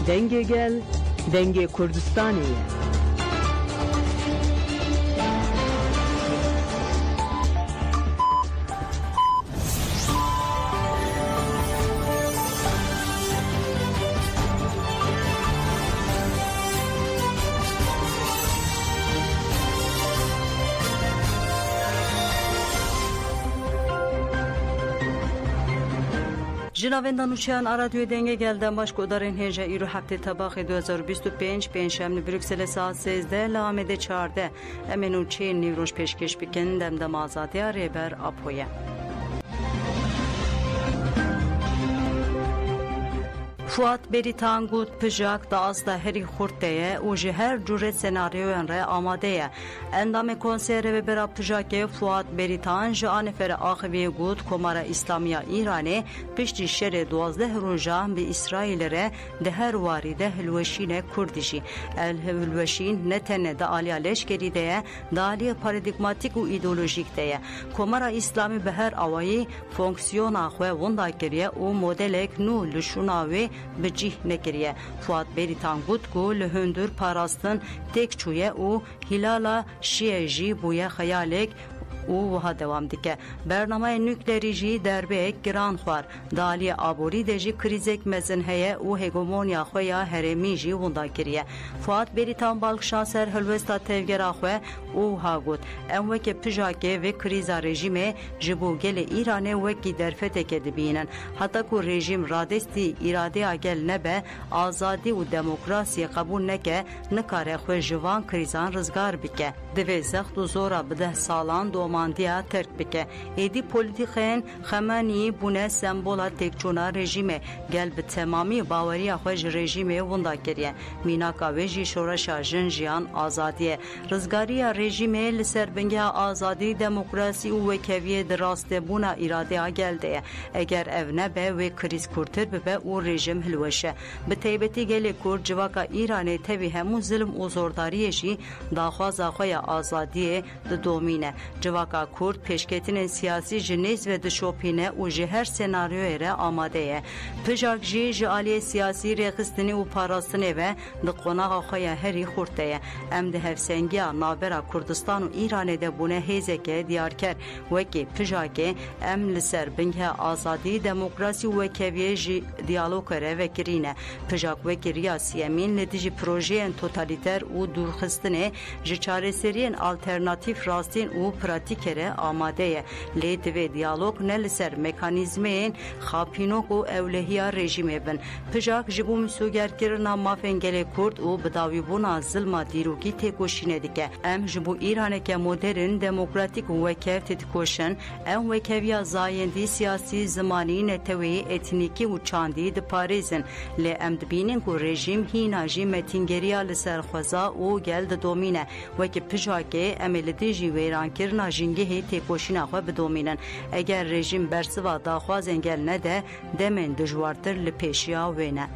Denge gel, Denge Kurdistan'ı. جنابندان وچیان رادیو دنگه گلدن باش کدارین هجا ایرو هفته طباخ 2025 پنجشنبه بروکسل ساعت 13 لامده 14 امنو چه نیوروش پیشکش بکن دم آزادی ریبر اپویه فواد بریتان گود پجاک دا از هری خورده و جهر جور سناریوین را آماده اندام کنسر و برا پجاک فواد بریتان جان فر آخوی گود کمار اسلامی ایرانی پشت شر 12 روزا به اسرائیل را ده هر وارده هلوشین کردشی الهلوشین نتنه دا آلیا لشکری ده دا آلیا پاردگماتیک و ایدولوژیک ده کمار اسلامی به هر آوایی فونکسیون آخوه وندا کریه و مدلک نو لشوناوی بجیه نکریه فواد بریتان گود کو لهندور پاراستن تک چویه و هلالا شیعجی بویه خیالک او وها دوام دیکه برنامه نوکلری جی دربه گران خوار دالی آبوری دجی کریزک مزن هیه او هگمونیا خویا هرمی جی وندا کریه فواد بریتان بالک شانسر هلوستا تفگر آخوه او ها گود ام وکی پجاکه و کریزا رژیم جبو گل ایرانه وکی درفته که دبینن حتی که رژیم رادستی اراده آگل نبه آزادی و دموکراسی قبول نکه نکاره خواه جوان کریزان رزگار بکه دوی زخت و زورا بده سالان دوماندیا ترک بکه ایدی پولیتیخین خمانی بونه سمبولا تکچونا رژیمه گل به تمامی باوری خوش رژیمه وندا کریه میناکا ویجی شورشا جنجیان آزادیه رزگاری رژیمه لسر بنگه آزادی دموکراسی و وکویه دراسته بونا اراده آگلده اگر او نبه و کریز کرتر ببه او رژیم هلوشه به تیبتی گل کرد جواکا ایرانه تبی همون ظلم و زورداریشی داخواز آخوی آزادی دومینه جواکا کرد پیشکتین سیاسی جنیز و دشوپینه و جهر سناریوی را آماده پجاک جی جالی سیاسی رخستنی و پاراستنی و دقوناغ آخوی هری خورده ام ده هفسنگی نابرا کردستان و ایران ده بونه هیزه که دیار کرد وکی پجاک ام لسر بنگه آزادی دموکراسی و وکویه جی دیالوگ را وکرینه پجاک وکی ریاسی امین لدیجی پروژه توتالیتر و دورخستنه جی چاره سرین آلترناتیف راستین و پراتیکره آماده لید و دیالوگ نلسر مکانیزمین خاپینوک و اولهیا رژیمه بن پجاک جبو مسوگر کرنا مافنگل کرد و بداوی بونا ظلم دیروگی تکوشینه دیگه ام جبو ایرانه که مدرن دموکراتیک و وکف تکوشن ام وکویا زایندی سیاسی زمانی نتوی اتنیکی و چاندی د پاریزن لی ام دبینن کو رژیم هیناجی متینگریا لسر خوزا و گل د دومینه وکی پجاک املدیجی ویران کرنا جنگه تکوشینا خو بدومینن اگر رژیم برسوا داخواز انگل نده دمن دجوارتر لپیشیا وینه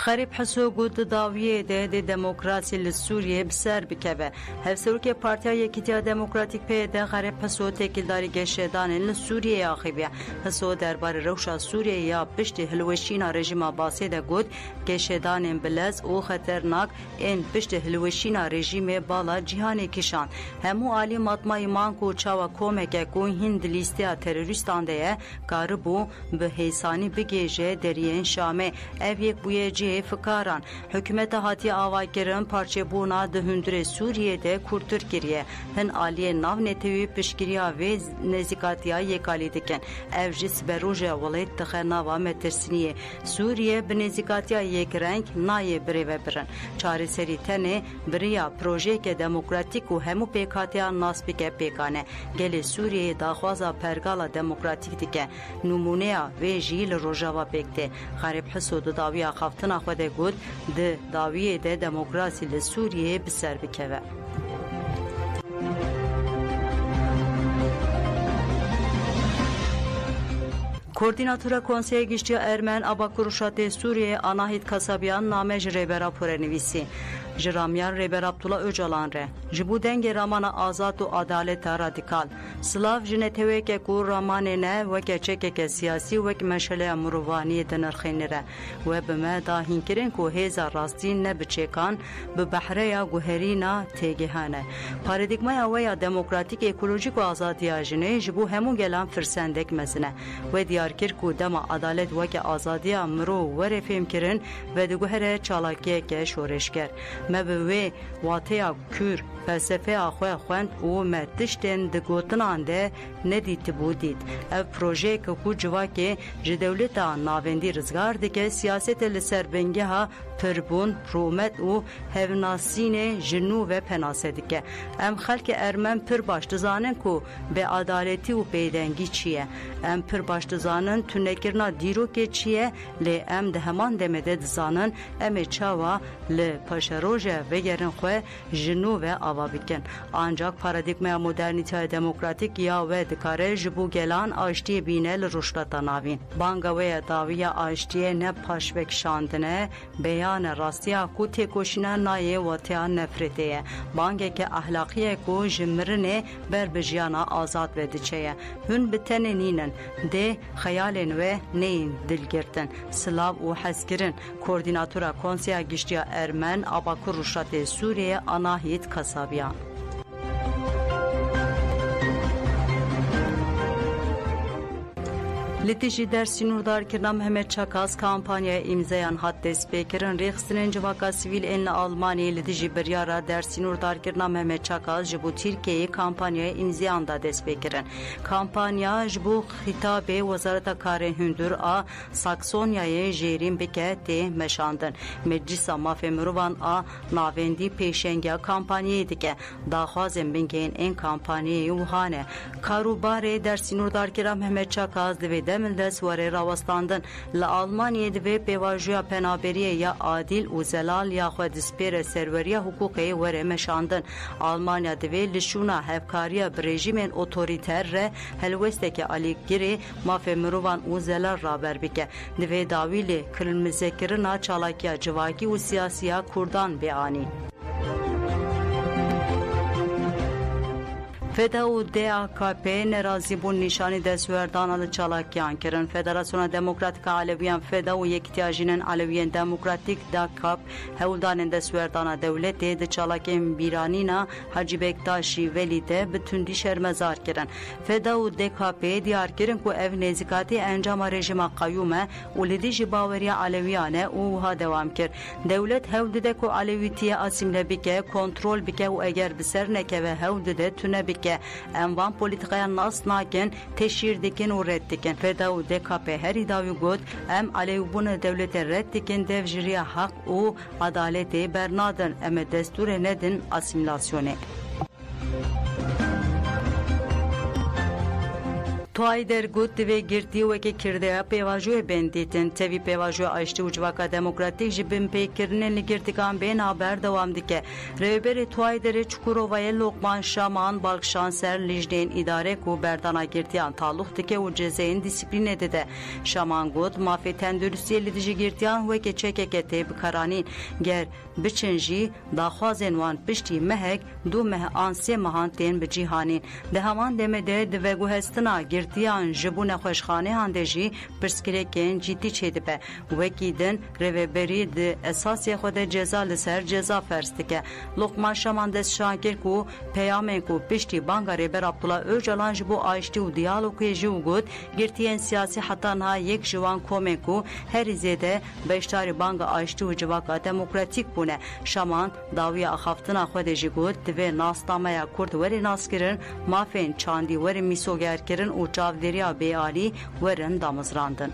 خریب حسو گود داویه ده دموکراسی لسوریه بسر بکوه هفسرو که پارتیا یکیتیا دموکراتیک پیده خریب حسو تکیلداری گشتدان لسوریه آخیبیه حسو دربار روشا سوریه یا پشت هلوشینا رژیما باسی ده گود گشتدان بلز او خطرناک این پشت هلوشینا رژیم بالا جهانی کشان همو آلی مطمئی مانکو چاوا کومکه کو هند لیستیا تروریستان ده کاربو به حیثانی بگیجه درین شامه او یک بویجی فکاران حکومت هاتی آواگرن پارچه بونا ده هندره سوریه ده کرتر کریه هن آلیه ناو نتوی پشکریا و نزیکاتیا یکالی دکن او جس بروژه ولید دخه ناوا مترسینیه سوریه به نزیکاتیا یک رنگ نایه بره و برن چاره سری تنه بریا پروژه که دموکراتیک و همو پیکاتیا ناسبی که پیکانه گل سوریه داخوازا پرگالا دموکراتیک دکه نمونه و جیل روژاوا پیکته غریب حسود داویا خفتنا خود گود ده داویه ده دموکراسی لسوریه بسر بکوه کوردیناتور کنسیل گشتی ارمن آبا کروشات سوریه آناهید کسابیان نامه جریبرا پرنویسی Jiramiyan Reber Abdullah Öcalan re jibu denge ramana azad u adalet radikal Slav jineteweke ku ramane ne weke çekeke siyasi wek meşele muruvani denirxenire ve bime dahinkirin ku heza rastin ne biçekan bi bahreya guherina tegihane paradigmaya veya demokratik ekolojik ve azadiya jine jibu hemu gelan firsendek mesine ve diyarkir ku dema adalet weke azadiya mru ve refemkirin ve diguhere çalakiyeke şoreşker me ve wateya kür felsefe axwe xwend û me tiştên digotinan de nedîtibû ev proje ku civakê ji dewleta navendî rizgar dike siyasetê li ser bengeha pirbûn rûmet û hevnasînê ji nû ve penase dike em xelkê ermen pir baş dizanin ku beadaletî û bêdengî çi ye em pir baş dizanin tunekirina dîrokê çi ye lê em di heman demê de dizanin em ê çawa li paşeroja vegerin xwe ji nû ve ava bikin ancak paradigmaya modernîteya demokratik ya ve dikare ji bo gelan aştiyê bîne li rûşlata navîn banga wê ya dawiya aştiyê ne paşvekşandine beyana rastiya ku têkoşîna nayê wateya nefretê ye bangeke ahlaqî ku ji mirinê ber bi jiyana azad ve diçe ye hûn bi tenê nînin dê xeyalên we neyên dilgirtin silav û hezkirin koordînatora konseya giştiya ermen abakur rûşlatê Sûriye Anahit Kasabiyan Litîjî dersî nûdarkirina Mehmet Çakas kampanyaya imzayan hat destpêkirin rêxistinên civaka sivîl ên li Almanyayê li dijî biryara dersî nûdarkirina Mehmet Çakas ji bo Tirkiyeyê kampanyaya imzayan da destpêkirin. Kampanya ji bo xîtabê Wezareta Karên Hundir a Saksonyayê jêrîn bike tê meşandin. Meclîsa Mafê Mirovan a navendî pêşengeya kampanyayê dike. Daxwazên bingehên ên kampanyayê wiha ne. Karûbarê dersî nûdarkirina Mehmet Çakas divê demil dest were rawestandin li Almanyayê divê pêvajoya penaberiyê ya adîl û zelal ya xwe dispêre serweriya hukûkê were meşandin. Almanya divê li şûna hevkariya bi rejîmên otorîter re helwesteke alîgirê mafê mirovan û zelal raber bike. Divê dawî lê kirilmizekirina çalakiya civakî û siyasiya Kurdan beanî. FEDA û DAKP nerazîbûn nîşanî destwerdana li çalakiyan kirin. Federasyona Demokratik a Aleviyan FEDA û Yekîtiyajînên Aleviyên Demokratîk DAKP hewldanên destwerdana dewletê di çalakên bîranîna Hacî Bektaşî Welî de bi tundî şermezar kirin. FEDA û DKP diyar kirin ku ev nêzîkatî encama rejima qeyûm e û li dijî baweriya Aleviyan e û wiha dewam kir. Dewlet hewl dide ku Alewîtiye asîmle bike, kontrol bike û eger bi ser nekeve hewl dide tune bike. Em van polîtikaya nas nakin, teşhîr dikin û red dikin. FEDA û DKP herî dawî got em alevbûna dewletê red dikin dev ji riya heq û adaletê bernadin. Em ê destûrê nedin asîmîlasyonê. Tuhayê dergot divê girtî wekî kirdeya pêvajoyê bên dîtin. Tevî pêvajoya Aştî û Civaka Demokratîk ji bin pêkirinên li girtikan bên haber dewam dike. Rêberê Tuhayê derê Çukurovayê Lokman Şaman balkişan ser lijdeyên îdarê ku berdana girtiyan talûx dike û cezayên dîsîplînê dide. Şaman got mafê tenduristiyê li dijî girtiyan wekî çekeke tê bikaranîn. Ger biçin jî daxwazên wan piştî mehek du meh an sê mehan tên bi cîhanîn. Di heman demê de di veguhestina girtiyan ji bo nexweşxaneyan de jî pirsgirêkên cîdî çêdibe. Wekî din rêveberî di esasê xwe de ceza li ser ceza fers dike. Lokman Şaman destşan kir ku peyamên ku piştî banga Rêber Abdullah Öcalan ji bo aştî û diyalogê jî û got girtiyên siyasî heta niha yek ji wan komên ku herî zêde beşdarî banga aştî û civaka demokratîk bûne. Şaman dawiya axaftina xwe de jî got divê nasnameya Kurd werê naskirin, mafên çandî werê mîsogerkirin û çavdêriya bêalî werin damizrandin.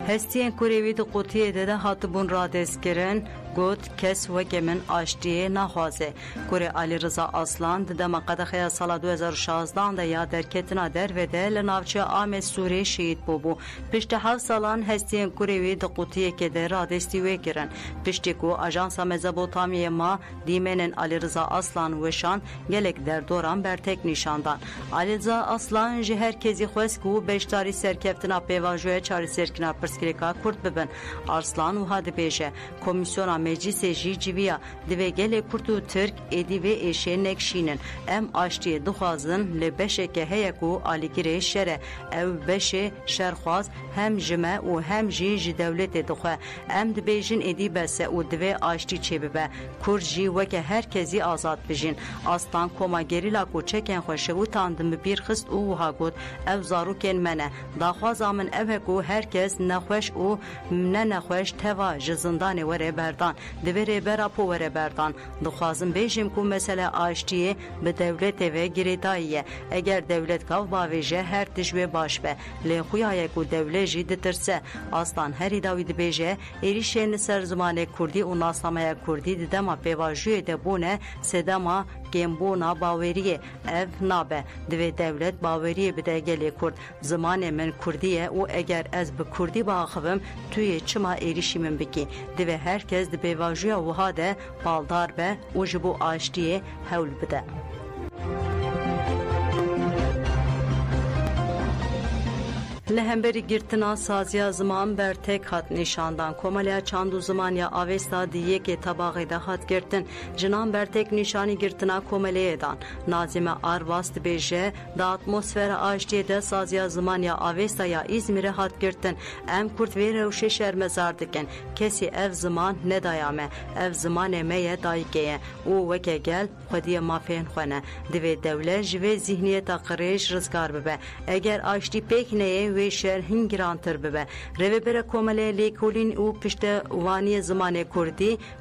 Hestiyên kurêvî di qutiyê de hatibûn radestkirin, گوت کس وکی من آشتیه نخوازه کوری علی رضا اصلان دما قدخه سال 2016 ده یا درکتنا در و ده لناوچه آم سوری شهید بو پشت 7 سالان هستین کوری وی د قوتیه که ده را دستی وی گرن پشتی کو آژانس مزبوطامیه ما دیمنن علی رضا اصلان وشان گلک در دوران برتک نشاندان علی رضا اصلان جه herkesi خوست کو beştari serkeftina pevajoya çari serkina perskrika kurt bibin arslan u hadi beje komisyona meclise jiviya dive gele kurtu Türk edi ve eşe nekşinin em aştiye duxazın le beşeke heyeku aligire şere ev beşe şerxaz hem jime u hem ji devlet duxa em dibejin edi bese u dive aşti çebibe kurji veke herkesi azat bijin aslan koma gerila ku çeken xoşe u tandım bir xist u hagut ev zarukên me ne daxwaza min ev e ku herkes nexweş û ne nexweş teva ji zindanê were berdan divê rêbera po were berdan dixwazim bêjim ku mesele aştiyê bi dewletê ve girêdayî ye eger dewlet kav bavêje her tişt wê baş be lê xuya ye ku dewlet jî ditirse aslan herî dawî dibêje êrişên li ser zimanê kurdî û nasnameya kurdî di dema pêvajiyê de bûne sedema kêmbûna baweriyê ev nabe divê dewlet baweriyê bide gelê kurd zimanê min kurdî ye û eger ez bi kurdî biaxivim tu yê çima êrişî min bikî divê herkes di pêvajiya wiha de baldar be û ji bo aştiyê hewl bide. Lehemberi girtina saziya zaman bertek hat nişandan komaliya çandu zaman ya avesta diye ki tabağı da hat girtin cinan bertek nişani girtina komaliyeden nazime arvast beje da atmosfera aştiye de saziya zaman ya avesta ya İzmir'e hat girtin em kurt ve revşe şermezardikin kesi ev zaman ne dayame ev zaman emeye daykeye o veke gel xwediye mafên xwe ne divê dewlet ji vê zihniyeta qirêj rizgar bibe eger aştî pêk neyê wê şer hingirantir bibe revebere komele lêkolîn û piştewaniyê zimanê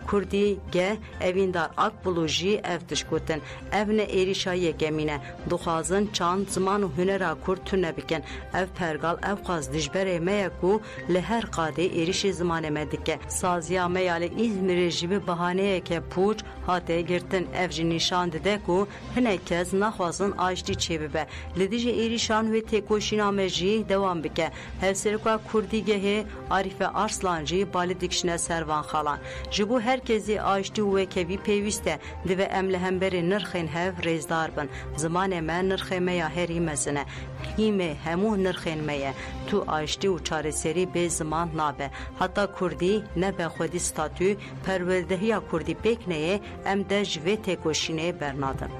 kurdî ge evîndar akbûlû jî ev tişgotin ev ne êrîşa yekemîne dixwazin çand ziman û hunera kurd tune bikin ev pergal ev xwaz dijberê me ye ku li her qadê êrişê zimanê me dike saziya me ya li İzmirê jî bi bihaneyeke pûç hate girtin ev jî nîşan dide ku hinek kes naxwazin aştî çêbibe li dijî êrîşan wê têkoşîna me jî dewam bike hevserika kurdîgehê Arife Arslan jî balî dikişine servan xalan ji bo herkesî aştî û wekevî pêwîst e divê em li hemberî nirxên hev rêzdar bin zimanê me nirxê me ya herî mezin e hîmê hemû nirxên me ye tu aştî û çareserî bê ziman nabe heta kurdî nebe xwedî statû perwerdehiya kurdî pêk neyê em de ji vê têkoşînê bernadin.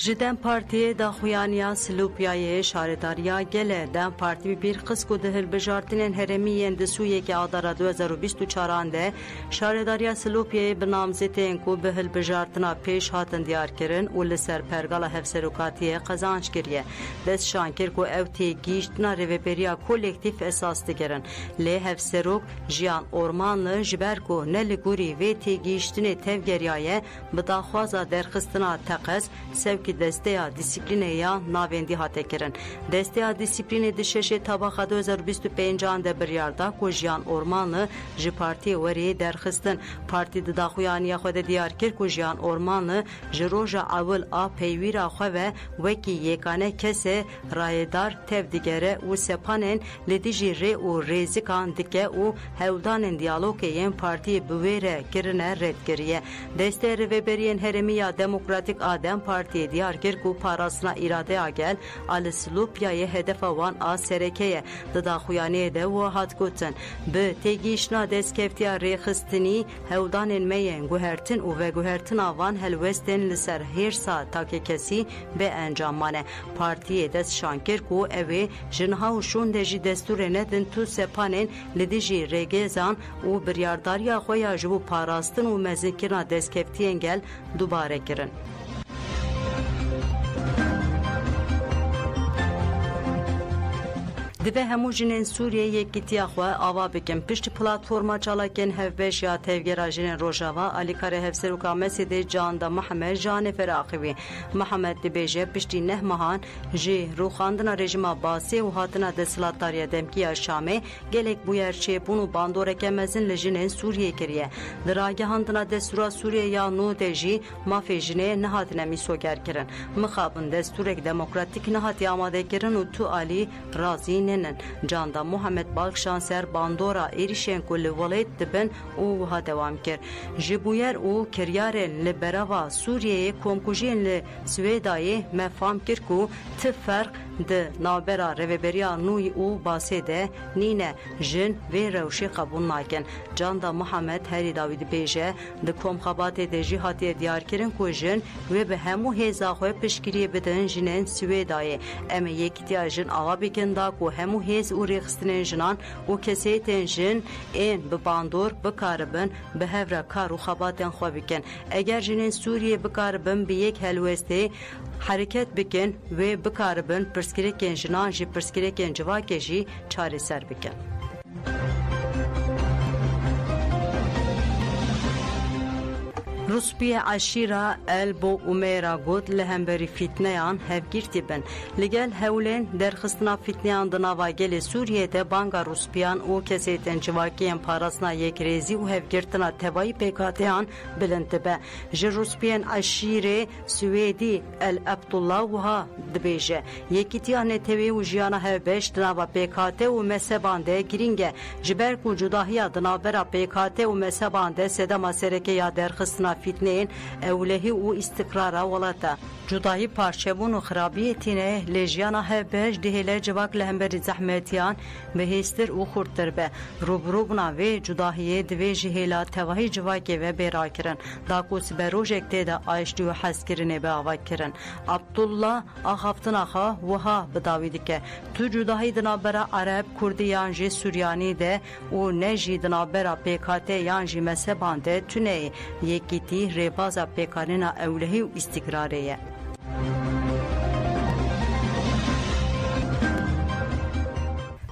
Ji Dem Partiye daxuyaniya Silûpiyayê şaredariya gele Dem Partî bir qisku di hilbijartinên herêmiyên di Sûyekê adara 2024 de şaredariya Silûpiyayê bi namzêtên ku bi hilbijartina pêş hatin diyarkirin û li ser pergala hevserokatiyê qezanç kiriye dest şankir ku ev têgihîştina rêveberiya kolektif esas dikirin lê hevserok Jiyan Ormanlı ji ber ku ne li gûrî vê têgihîştinê tevgeriyaye bi daxwaza derxistina teqez sevkî desteya disiplinê ya navendî hate kirin. Desteya disiplinê di şeşê tabaxa 2025 de biryar da ku Jiyan Ormanlı ji partiyê werî derxistin. Partî di daxuyaniya xwe de diyar kir ku Jiyan Ormanlı ji roja awil a peywîra xwe ve wekî yekane kesê rayedar tev digere û sepanên li dijî rê û rêzikan dike û hewldanên diyalogê yên partiyê bi wê re kirine redkiriye. Destê rêveberiyên herêmiya Demokratik a Dem Partiyê diyar kir ku parasına îradeya gel a li Silûpiyayê hedefa wan a serekeye di daxuyaniyê de û hat gotin bi têgihîştina destkeftiya rêxistinî hewldanên me yên guhertin û veguhertina wan helwestên li ser hêrsa takekesî bê encam e. Partiyê dest şankir ku ew ê ji niha û şûnde jî destûrê nedin tu sepanên li dijî rêgêzan û biryardariya xwe ya ji bo parastin û mezinkirina destkeftiyên gel dubare kirin. Dibe hemû jinên Sûriyê yekîtiya xwe ava bikin. Piştî platforma çalakên hevbeş ya tevgera jinên Rojava, alîkarê Hevserûka Mesîdê Canda Mihemed ji Anêferê axivî. Mihemed dibêje piştî neh mehan ji rûxandina rejima Basî û hatina desthilatdariya Demkîya Şamê gelek bûyer çêbûn û bandoreke mezin li jinên Sûriyê kiriye. Di ragihandina destûra Sûriye ya nû de jî mafê jinê nehatine mîsogerkirin. Mixabin destûrek demokratîk nehatiye amadekirin û tu alî razî Canda Muhammed Balkşan ser bandora êrişên ku li welêt dibin û wiha dewam kir. Ji bûyer û kiryarên li berava Sûriyeyê komkujiyên li Swêdayê me fam kir ku ti ferq di navbera rêveberiya nû û Basê de nîne jin vê rewşê qebûl nakin. Canda Muhammed herî dawî dibêje di komxebatê de jî hatiye diyarkirin ku jin wê bi hemû hêza xwe piştgiriyê bidin jinên Swêdayê. Em ê yekîtiya jin ava bikin da ku hemû hêz û rêxistinên jinan û keseyetên jin ên bi bandor bikaribin bi hev re kar û xebatên xwe bikin. Eger jinên Sûriyê bikaribin bi yek helwestê hereket bikin wê bikaribin pirsgirêkên jinan jî pirsgirêkên civakê jî çarêser bikin. Ruspiye aşîra el bo umêra got li hemberî fîtneyan hevgirtî bin. Li gel hewlên derxistina fîtneyan di nava gelê Sûriyê de banga Ruspiyan û keseytên civakiyên parastina yekrêzî û hevgirtina tevayî pêkhateyan bilind dibe. Ji Ruspiyên aşîrê Swêdî El Abdullah wiha dibêje. Yekîtiya netewê û jiyana hevbeş di nava pêkhate û mezheban de girîng e. Ji ber ku cudahiya di navbera pêkhate û mezheban de sedema sereke ya derxistina fitneyên ewlehî û îstikrara welata. Cudahî parçebûn û xirabiyê tîne lê jiyana hevbeş dihêle civak li hemberî zehmetiyan bihêztir û xurttir be. Rûbirûbûna vê cudahiyê divê ji hêla tevahî civakê ve bêrakirin. Da ku siber rojek tê de aiştî û hezkirinê bi ava kirin. Abdullah axaftina xwe wiha bi dawî dike. Tu cudahî di navbera Arab, Kurdî yan jî Suryanî de û ne jî di navbera pêkhatê yan jî mezheban de tuneyê yekîtî rêbaza pêkanîna ewlehî û îstikrarê ye.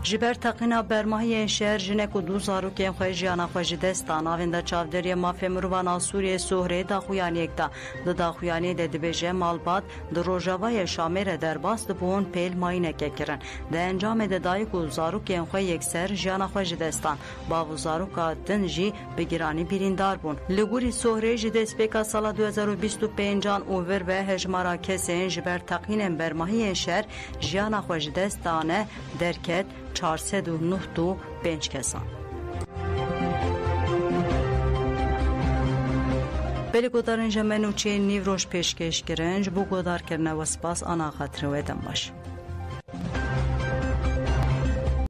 Ji ber teqîna bermahiyên şer jinek û du zarokên xwe jiyana xwe ji dest dan. Avên de çavderiya mafê mirovan a Sûriyê Sohrê daxuyaniyek da. Di daxuyaniyê de dibêje malbat di Rojavayê Şamê re derbas dibûn pêl mayîneke kirin. Di encamê de dayîk û zarokên xwe yekser jiyana xwe ji dest dan. Bav û zaroka din jî bi giranî birîndar bûn. Li gorî Sohrê ji destpêka sala 2025 û vir ve hejmara kesên ji ber teqînên bermahiyên şer jiyana xwe ji dest dane derket 495 kesan. Belê godarên jemenûçê nîv roj pêşkêş kirin ji bo godarkirina we spas ana xatirê we dem baş.